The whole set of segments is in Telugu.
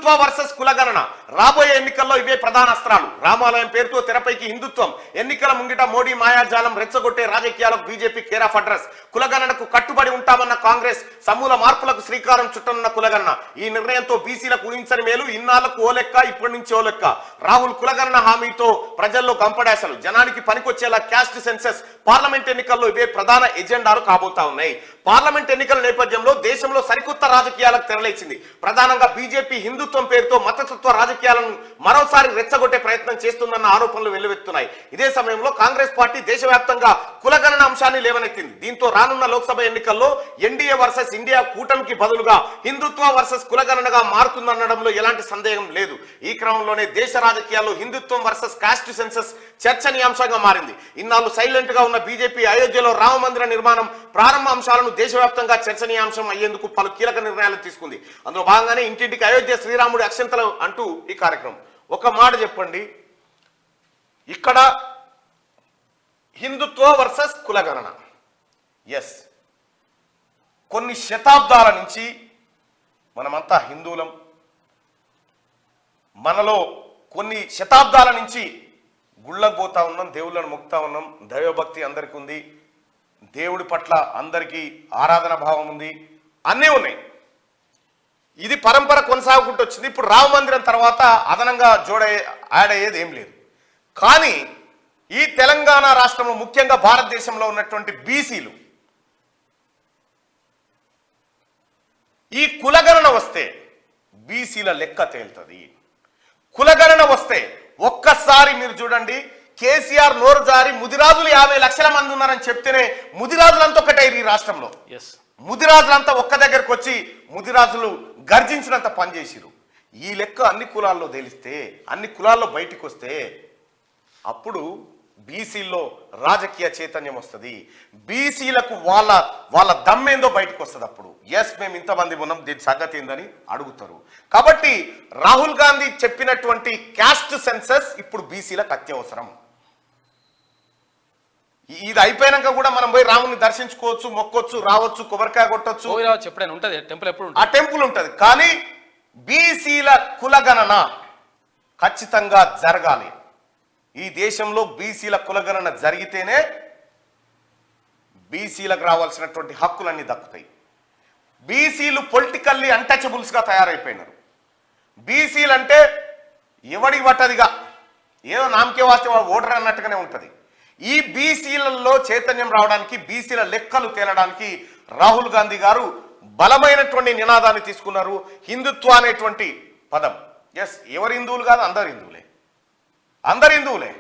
హిందుత్వ వర్సెస్ కులగణన రాబోయే ఎన్నికల్లో ఇవే ప్రధాన అస్త్రాలు. రామాలయం పేరుతో తెరపైకి హిందుత్వం, ఎన్నికల ముంగిట మోడీ మాయాజాలం, రెచ్చగొట్టే రాజకీయాలకు బీజేపీ కేర్ ఆఫ్ అడ్రస్. కులగణనకు కట్టుబడి ఉంటామన్న కాంగ్రెస్, సమూల మార్పులకు శ్రీకారం చుట్టనున్న కులగణన. ఈ నిర్ణయంతో బీసీలకు ఊహించని మేలు, ఇన్నాళ్లకు ఓ లెక్క, ఇప్పటి నుంచి ఓ లెక్క. రాహుల్ కులగణన హామీతో ప్రజల్లో గంపడాసలు, జనానికి పనికొచ్చేలా క్యాస్ట్ సెన్సెస్. పార్లమెంట్ ఎన్నికల్లో ఇవే ప్రధాన ఎజెండాలు కాబోతా ఉన్నాయి. పార్లమెంట్ ఎన్నికల నేపథ్యంలో దేశంలో సరికొత్త రాజకీయాలకు తెరలేచింది. ప్రధానంగా బీజేపీ హిందుత్వం పేరుతో మతతత్వ రాజకీయాలను మరోసారి రెచ్చగొట్టే ప్రయత్నం చేస్తుందన్న ఆరోపణలు వెల్లువెత్తున్నాయి. ఇదే సమయంలో కాంగ్రెస్ పార్టీ దేశవ్యాప్తంగా కులగణన అంశాన్ని లేవనెత్తింది. దీంతో రానున్న లోక్సభ ఎన్నికల్లో ఎన్డీఏ వర్సెస్ ఇండియా కూటమికి బదులుగా హిందుత్వ వర్సెస్ కులగణనగా మారుతుందనడంలో ఎలాంటి సందేహం లేదు. ఈ క్రమంలోనే దేశ రాజకీయాల్లో హిందుత్వం వర్సెస్ కాస్ట్ సెన్సస్ చర్చనీయాంశంగా మారింది. ఇన్నాళ్ళు సైలెంట్ గా ఉన్న బీజేపీ అయోధ్యలో రామ మందిర నిర్మాణం ప్రారంభ అంశాలను దేశవ్యాప్తంగా చర్చనీయాంశం అయ్యేందుకు పలు కీలక నిర్ణయాలు తీసుకుంది. అందులో భాగంగానే ఇంటింటికి అయోధ్య శ్రీరాముడి అక్షంతలు అంటూ ఈ కార్యక్రమం. ఒక మాట చెప్పండి, ఇక్కడ హిందుత్వ వర్సెస్ కులగణన. ఎస్, కొన్ని శతాబ్దాల నుంచి మనమంతా హిందువులం. మనలో కొన్ని శతాబ్దాల నుంచి గుళ్ళకు పోతా ఉన్నాం, దేవుళ్ళను మొక్కుతా ఉన్నాం, దైవభక్తి అందరికీ ఉంది, దేవుడి పట్ల అందరికీ ఆరాధన భావం ఉంది, అన్నీ ఉన్నాయి. ఇది పరంపర కొనసాగుకుంటూ వచ్చింది. ఇప్పుడు రామ మందిరం తర్వాత అదనంగా యాడ్ అయ్యేది ఏం లేదు. కానీ ఈ తెలంగాణ రాష్ట్రంలో, ముఖ్యంగా భారతదేశంలో ఉన్నటువంటి బీసీలు ఈ కులగణన వస్తే బీసీల లెక్క తేలుతుంది. కులగణన వస్తే ఒక్కసారి మీరు చూడండి, కేసీఆర్ నోరు జారి ముదిరాజులు 50 లక్షల మంది ఉన్నారని చెప్తేనే ముదిరాజులంతా ఒకటైరు ఈ రాష్ట్రంలో. ముదిరాజులంతా ఒక్క దగ్గరకు వచ్చి ముదిరాజులు గర్జించినంత పనిచేసిరు. ఈ లెక్క అన్ని కులాల్లో తెలిస్తే, అన్ని కులాల్లో బయటికి వస్తే అప్పుడు బీసీల్లో రాజకీయ చైతన్యం వస్తుంది. బీసీలకు వాళ్ళ దమ్మేందో బయటకు వస్తుంది. అప్పుడు ఎస్, మేము ఇంతమంది ఉన్నాం, దీని సంగతి ఏందని అడుగుతారు. కాబట్టి రాహుల్ గాంధీ చెప్పినటువంటి క్యాస్ట్ సెన్సస్ ఇప్పుడు బీసీలకు అత్యవసరం. ఇది అయిపోయినాక కూడా మనం పోయి రాముని దర్శించుకోవచ్చు, మొక్కొచ్చు, రావచ్చు, కొబ్బరికాయ కొట్టొచ్చు, ఆ టెంపుల్ ఉంటుంది. కానీ బీసీల కులగణన ఖచ్చితంగా జరగాలి. ఈ దేశంలో బీసీల కులగణన జరిగితేనే బీసీలకు రావాల్సినటువంటి హక్కులన్నీ దక్కుతాయి. బీసీలు పొలిటికల్లీ అన్టచబుల్స్గా తయారైపోయినారు. బీసీలు అంటే ఎవడి పట్టదిగా, ఏదో నామకే వాస్తే ఓటర్ అన్నట్టుగానే ఉంటుంది. ఈ బీసీలలో చైతన్యం రావడానికి, బీసీల లెక్కలు తేలడానికి రాహుల్ గాంధీ గారు బలమైనటువంటి నినాదాన్ని తీసుకున్నారు. హిందుత్వ అనేటువంటి పదం. ఎస్, ఎవరు హిందువులు కాదు, అందరు హిందువులే, అందరు హిందువులే,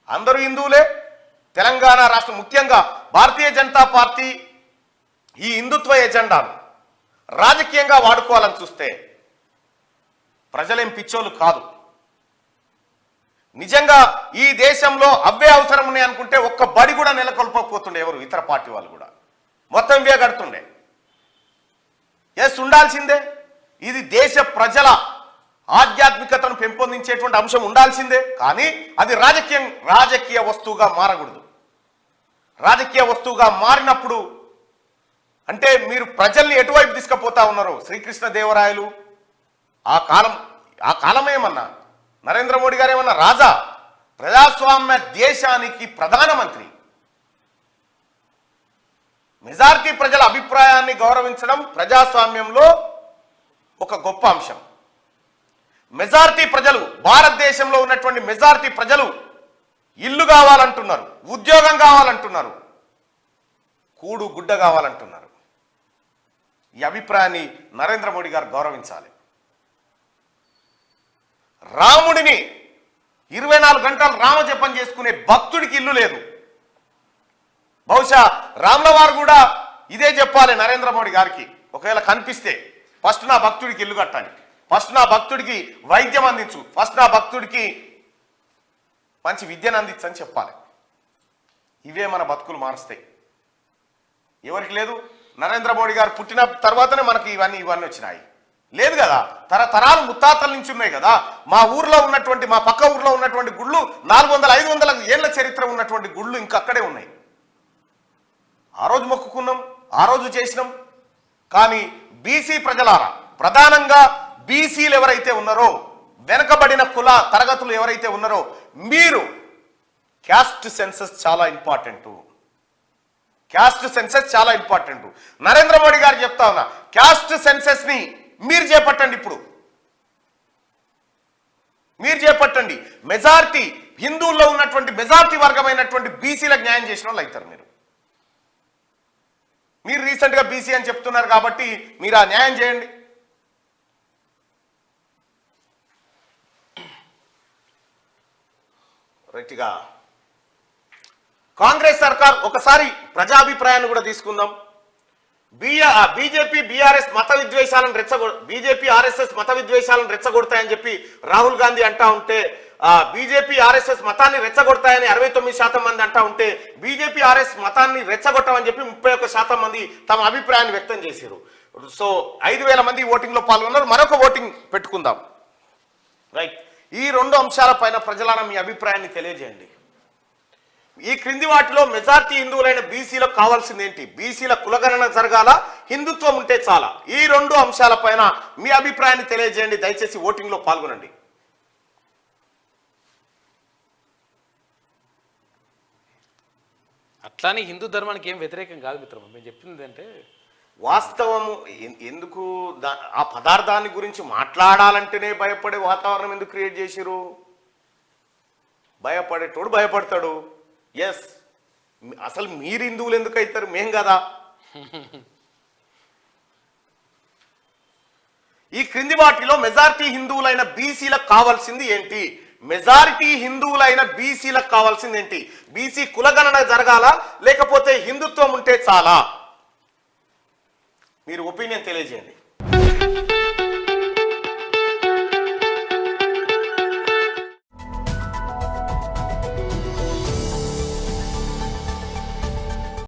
అందరూ హిందువులే. తెలంగాణ రాష్ట్రం, ముఖ్యంగా భారతీయ జనతా పార్టీ ఈ హిందుత్వ ఎజెండాను రాజకీయంగా వాడుకోవాలని చూస్తే ప్రజలేం పిచ్చోళ్ళు కాదు. నిజంగా ఈ దేశంలో అవే అవసరం ఉన్నాయి అనుకుంటే ఒక్క బడి కూడా నెలకొల్పకపోతుండే ఎవరు, ఇతర పార్టీ వాళ్ళు కూడా మొత్తం ఇవే కడుతుండే. ఎస్, ఉండాల్సిందే. ఇది దేశ ప్రజల ఆధ్యాత్మికతను పెంపొందించేటువంటి అంశం ఉండాల్సిందే. కానీ అది రాజకీయ వస్తువుగా మారకూడదు. రాజకీయ వస్తువుగా మారినప్పుడు అంటే మీరు ప్రజల్ని ఎటువైపు తీసుకుపోతా ఉన్నారు? శ్రీకృష్ణదేవరాయలు ఆ కాలం ఏమన్నా, నరేంద్ర మోడీ గారు ఏమన్నా రాజా? ప్రజాస్వామ్య దేశానికి ప్రధానమంత్రి. మెజారిటీ ప్రజల అభిప్రాయాన్ని గౌరవించడం ప్రజాస్వామ్యంలో ఒక గొప్ప అంశం. మెజారిటీ ప్రజలు, భారతదేశంలో ఉన్నటువంటి మెజారిటీ ప్రజలు ఇల్లు కావాలంటున్నారు, ఉద్యోగం కావాలంటున్నారు, కూడు గుడ్డ కావాలంటున్నారు. ఈ అభిప్రాయాన్ని నరేంద్ర మోడీ గారు గౌరవించాలి. రాముడిని 24 గంటలు రామజపం చేసుకునే భక్తుడికి ఇల్లు లేదు. బహుశా రాముల వారు కూడా ఇదే చెప్పాలి నరేంద్ర మోడీ గారికి. ఒకవేళ కనిపిస్తే ఫస్ట్ నా భక్తుడికి ఇల్లు కట్టాలి, ఫస్ట్ నా భక్తుడికి వైద్యం అందించు, ఫస్ట్ నా భక్తుడికి మంచి విద్యను అందించని చెప్పాలి. ఇవే మన బతుకులు మారుస్తాయి. ఎవరికి లేదు? నరేంద్ర మోడీ గారు పుట్టిన తర్వాతనే మనకి ఇవన్నీ వచ్చినాయి. లేదు కదా, తరతరాలు ముత్తాతల నుంచి ఉన్నాయి కదా. మా ఊర్లో ఉన్నటువంటి, మా పక్క ఊర్లో ఉన్నటువంటి గుళ్ళు 400-500 ఏళ్ల చరిత్ర ఉన్నటువంటి గుళ్ళు ఇంకా అక్కడే ఉన్నాయి. ఆ రోజు మొక్కుకున్నాం, ఆ రోజు చేసినాం. కానీ బీసీ ప్రజలారా, ప్రధానంగా బీసీలు ఎవరైతే ఉన్నారో, వెనకబడిన కుల తరగతులు ఎవరైతే ఉన్నారో, మీరు క్యాస్ట్ సెన్సస్ చాలా ఇంపార్టెంట్. క్యాస్ట్ సెన్సస్ చాలా ఇంపార్టెంట్. నరేంద్ర మోడీ గారు చెప్తా ఉన్నా, క్యాస్ట్ సెన్సస్ ని మీరు చేపట్టండి. ఇప్పుడు మీరు చేపట్టండి. మెజారిటీ హిందువుల్లో ఉన్నటువంటి మెజారిటీ వర్గమైనటువంటి బీసీలకు న్యాయం చేసిన వాళ్ళు అవుతారు. మీరు రీసెంట్ గా బీసీ అని చెప్తున్నారు కాబట్టి మీరు ఆ న్యాయం చేయండి. రైట్గా కాంగ్రెస్ సర్కార్ ఒకసారి ప్రజాభిప్రాయాన్ని కూడా తీసుకుందాం. బీజేపీ బీఆర్ఎస్ మత విద్వేషాలను బీజేపీ ఆర్ఎస్ఎస్ మత విద్వేషాలను రెచ్చగొడతాయని చెప్పి రాహుల్ గాంధీ అంటా ఉంటే, బీజేపీ ఆర్ఎస్ఎస్ మతాన్ని రెచ్చగొడతాయని 69% మంది అంటా ఉంటే, బీజేపీ ఆర్ఎస్ మతాన్ని రెచ్చగొట్టమని చెప్పి 31% మంది తమ అభిప్రాయాన్ని వ్యక్తం చేశారు. సో 5,000 మంది ఓటింగ్ లో పాల్గొన్నారు. మరొక ఓటింగ్ పెట్టుకుందాం. రైట్, ఈ 2 అంశాలపైన ప్రజలారా మీ అభిప్రాయాన్ని తెలియజేయండి. ఈ క్రింది వాటిలో మెజార్టీ హిందువులైన బీసీలకు కావాల్సింది ఏంటి? బీసీల కులగణన జరగాల, హిందుత్వం ఉంటే చాలా? ఈ 2 అంశాలపైన మీ అభిప్రాయాన్ని తెలియజేయండి. దయచేసి ఓటింగ్ లో పాల్గొనండి. అట్లానే హిందూ ధర్మానికి ఏం వ్యతిరేకం కాదు మిత్రమా. మేము చెప్పింది అంటే వాస్తవము. ఎందుకు ఆ పదార్థాన్ని గురించి మాట్లాడాలంటేనే భయపడే వాతావరణం ఎందుకు క్రియేట్ చేసిరు? భయపడేటోడు భయపడతాడు. ఎస్, అసలు మీరు హిందువులు ఎందుకు అవుతారు? మేం కదా. ఈ క్రింది వాటిలో మెజారిటీ హిందువులైన బీసీలకు కావాల్సింది ఏంటి? మెజారిటీ హిందువులైన బీసీలకు కావాల్సింది ఏంటి? బీసీ కులగణన జరగాల, లేకపోతే హిందుత్వం ఉంటే చాలా? మీరు ఒపీనియన్ తెలియజేయండి.